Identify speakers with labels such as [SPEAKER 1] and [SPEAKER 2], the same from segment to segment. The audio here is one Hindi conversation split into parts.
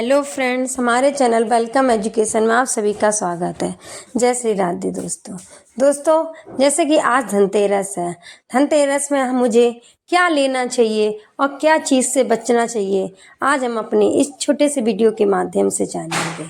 [SPEAKER 1] हेलो फ्रेंड्स, हमारे चैनल वेलकम एजुकेशन में आप सभी का स्वागत है। जय श्री राधे दोस्तों जैसे कि आज धनतेरस है। धनतेरस में मुझे क्या लेना चाहिए और क्या चीज़ से बचना चाहिए, आज हम अपने इस छोटे से वीडियो के माध्यम से जानेंगे।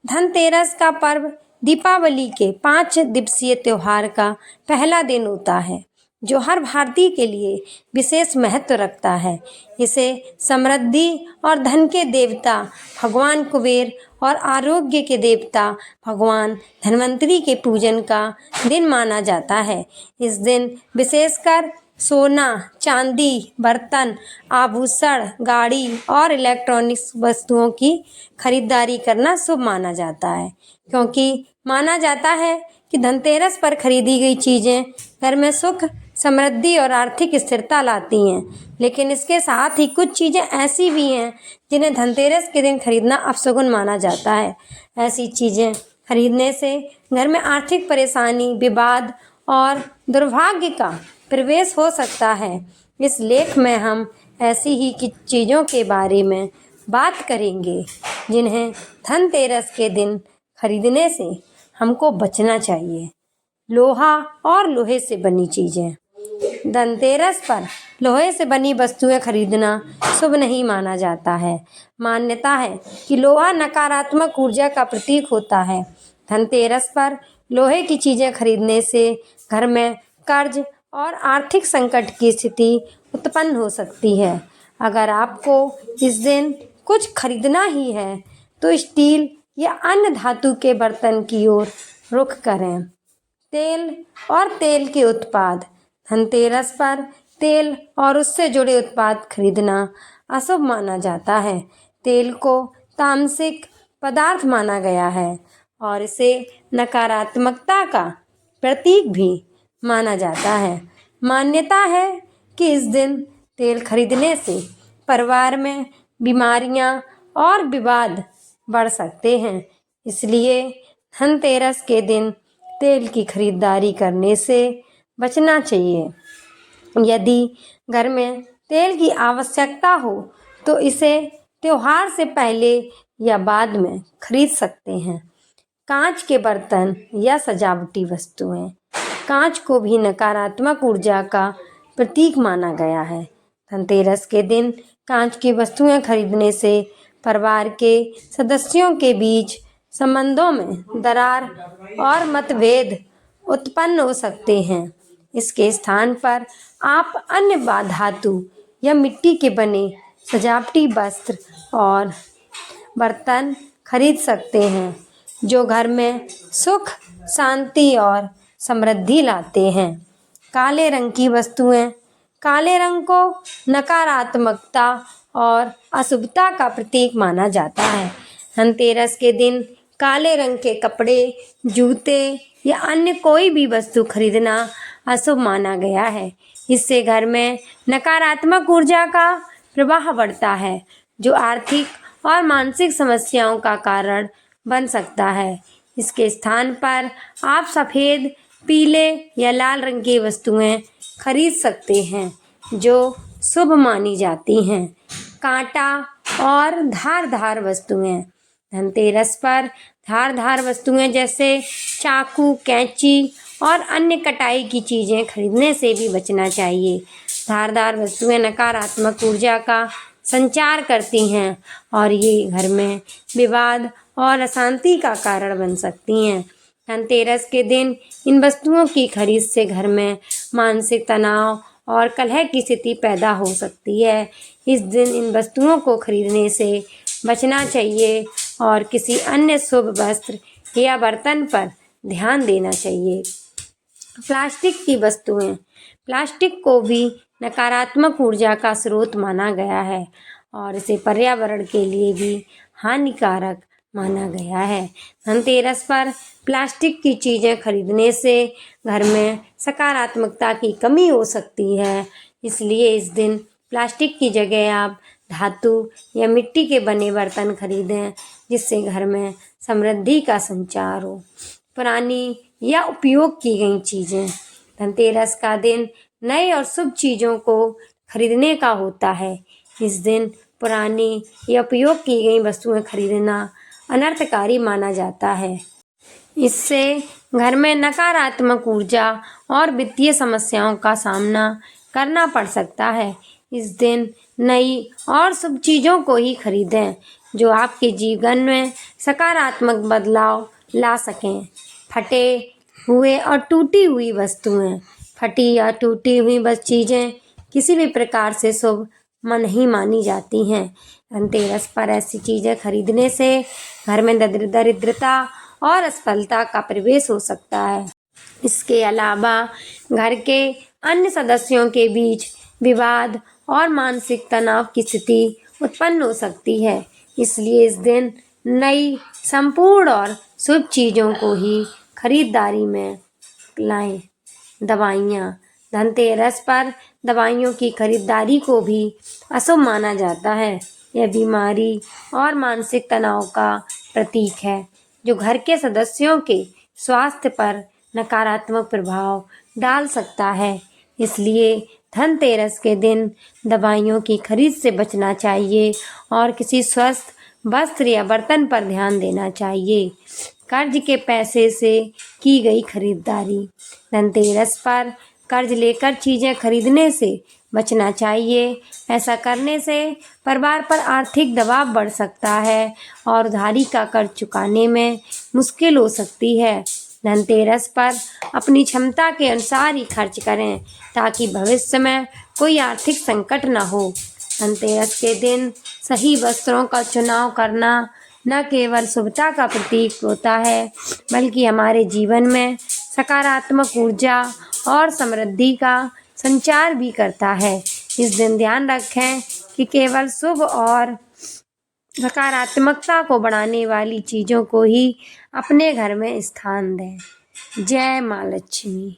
[SPEAKER 1] धनतेरस का पर्व दीपावली के 5 दिवसीय त्योहार का पहला दिन होता है, जो हर भारतीय के लिए विशेष महत्व रखता है। इसे समृद्धि और धन के देवता भगवान कुबेर और आरोग्य के देवता भगवान धन्वंतरी के पूजन का दिन माना जाता है। इस दिन विशेषकर सोना, चांदी, बर्तन, आभूषण, गाड़ी और इलेक्ट्रॉनिक्स वस्तुओं की खरीदारी करना शुभ माना जाता है, क्योंकि माना जाता है कि धनतेरस पर खरीदी गई चीज़ें घर में सुख, समृद्धि और आर्थिक स्थिरता लाती हैं। लेकिन इसके साथ ही कुछ चीज़ें ऐसी भी हैं जिन्हें धनतेरस के दिन खरीदना अपशगुन माना जाता है। ऐसी चीज़ें खरीदने से घर में आर्थिक परेशानी, विवाद और दुर्भाग्य का प्रवेश हो सकता है। इस लेख में हम ऐसी ही कुछ चीज़ों के बारे में बात करेंगे जिन्हें धनतेरस के दिन खरीदने से हमको बचना चाहिए। लोहा और लोहे से बनी चीज़ें। धनतेरस पर लोहे से बनी वस्तुएं खरीदना शुभ नहीं माना जाता है। मान्यता है कि लोहा नकारात्मक ऊर्जा का प्रतीक होता है। धनतेरस पर लोहे की चीज़ें खरीदने से घर में कर्ज और आर्थिक संकट की स्थिति उत्पन्न हो सकती है। अगर आपको इस दिन कुछ खरीदना ही है तो स्टील या अन्य धातु के बर्तन की ओर रुख करें। तेल और तेल के उत्पाद। धनतेरस पर तेल और उससे जुड़े उत्पाद खरीदना अशुभ माना जाता है। तेल को तामसिक पदार्थ माना गया है और इसे नकारात्मकता का प्रतीक भी माना जाता है। मान्यता है कि इस दिन तेल खरीदने से परिवार में बीमारियां और विवाद बढ़ सकते हैं। इसलिए धनतेरस के दिन तेल की खरीदारी करने से बचना चाहिए। यदि घर में तेल की आवश्यकता हो तो इसे त्योहार से पहले या बाद में खरीद सकते हैं। कांच के बर्तन या सजावटी वस्तुएं। कांच को भी नकारात्मक ऊर्जा का प्रतीक माना गया है। धनतेरस के दिन कांच की वस्तुएं खरीदने से परिवार के सदस्यों के बीच संबंधों में दरार और मतभेद उत्पन्न हो सकते हैं। इसके स्थान पर आप अन्य धातु या मिट्टी के बने सजावटी वस्त्र और बर्तन खरीद सकते हैं, जो घर में सुख, शांति और समृद्धि लाते हैं। काले रंग की वस्तुएं। काले रंग को नकारात्मकता और अशुभता का प्रतीक माना जाता है। धनतेरस के दिन काले रंग के कपड़े, जूते या अन्य कोई भी वस्तु खरीदना अशुभ माना गया है। इससे घर में नकारात्मक ऊर्जा का प्रवाह बढ़ता है, जो आर्थिक और मानसिक समस्याओं का कारण बन सकता है। इसके स्थान पर आप सफ़ेद, पीले या लाल रंग की वस्तुएं खरीद सकते हैं, जो शुभ मानी जाती हैं। कांटा और धारदार वस्तुएं। धनतेरस पर धारदार वस्तुएं जैसे चाकू, कैंची और अन्य कटाई की चीज़ें खरीदने से भी बचना चाहिए। धारदार वस्तुएं नकारात्मक ऊर्जा का संचार करती हैं और ये घर में विवाद और अशांति का कारण बन सकती हैं। धनतेरस के दिन इन वस्तुओं की खरीद से घर में मानसिक तनाव और कलह की स्थिति पैदा हो सकती है। इस दिन इन वस्तुओं को खरीदने से बचना चाहिए और किसी अन्य शुभ वस्त्र या बर्तन पर ध्यान देना चाहिए। प्लास्टिक की वस्तुएं। प्लास्टिक को भी नकारात्मक ऊर्जा का स्रोत माना गया है और इसे पर्यावरण के लिए भी हानिकारक माना गया है। धनतेरस पर प्लास्टिक की चीज़ें खरीदने से घर में सकारात्मकता की कमी हो सकती है। इसलिए इस दिन प्लास्टिक की जगह आप धातु या मिट्टी के बने बर्तन खरीदें, जिससे घर में समृद्धि का संचार हो। पुरानी या उपयोग की गई चीज़ें। धनतेरस का दिन नए और शुभ चीज़ों को खरीदने का होता है। इस दिन पुरानी या उपयोग की गई वस्तुएं खरीदना अनर्थकारी माना जाता है। इससे घर में नकारात्मक ऊर्जा और वित्तीय समस्याओं का सामना करना पड़ सकता है। इस दिन नई और शुभ चीज़ों को ही खरीदें जो आपके जीवन में सकारात्मक बदलाव ला सकें। फटे हुए और टूटी हुई वस्तुएं, फटी या टूटी हुई बस चीज़ें किसी भी प्रकार से शुभ नहीं मानी जाती हैं। धनतेरस पर ऐसी चीज़ें खरीदने से घर में दरिद्रता और असफलता का प्रवेश हो सकता है। इसके अलावा घर के अन्य सदस्यों के बीच विवाद और मानसिक तनाव की स्थिति उत्पन्न हो सकती है। इसलिए इस दिन नई, संपूर्ण और शुभ चीज़ों को ही खरीदारी में लाएं। दवाइयाँ, धनतेरस पर दवाइयों की खरीदारी को भी अशुभ माना जाता है। यह बीमारी और मानसिक तनाव का प्रतीक है जो घर के सदस्यों के स्वास्थ्य पर नकारात्मक प्रभाव डाल सकता है। इसलिए धनतेरस के दिन दवाइयों की खरीद से बचना चाहिए और किसी स्वस्थ वस्त्र या बर्तन पर ध्यान देना चाहिए। कर्ज के पैसे से की गई खरीदारी, धनतेरस पर कर्ज लेकर चीज़ें खरीदने से बचना चाहिए। ऐसा करने से परिवार पर आर्थिक दबाव बढ़ सकता है और उधारी का कर्ज चुकाने में मुश्किल हो सकती है। धनतेरस पर अपनी क्षमता के अनुसार ही खर्च करें ताकि भविष्य में कोई आर्थिक संकट न हो। धनतेरस के दिन सही वस्त्रों का चुनाव करना न केवल शुभता का प्रतीक होता है बल्कि हमारे जीवन में सकारात्मक ऊर्जा और समृद्धि का संचार भी करता है। इस दिन ध्यान रखें कि केवल शुभ और सकारात्मकता को बढ़ाने वाली चीज़ों को ही अपने घर में स्थान दें। जय माँ लक्ष्मी।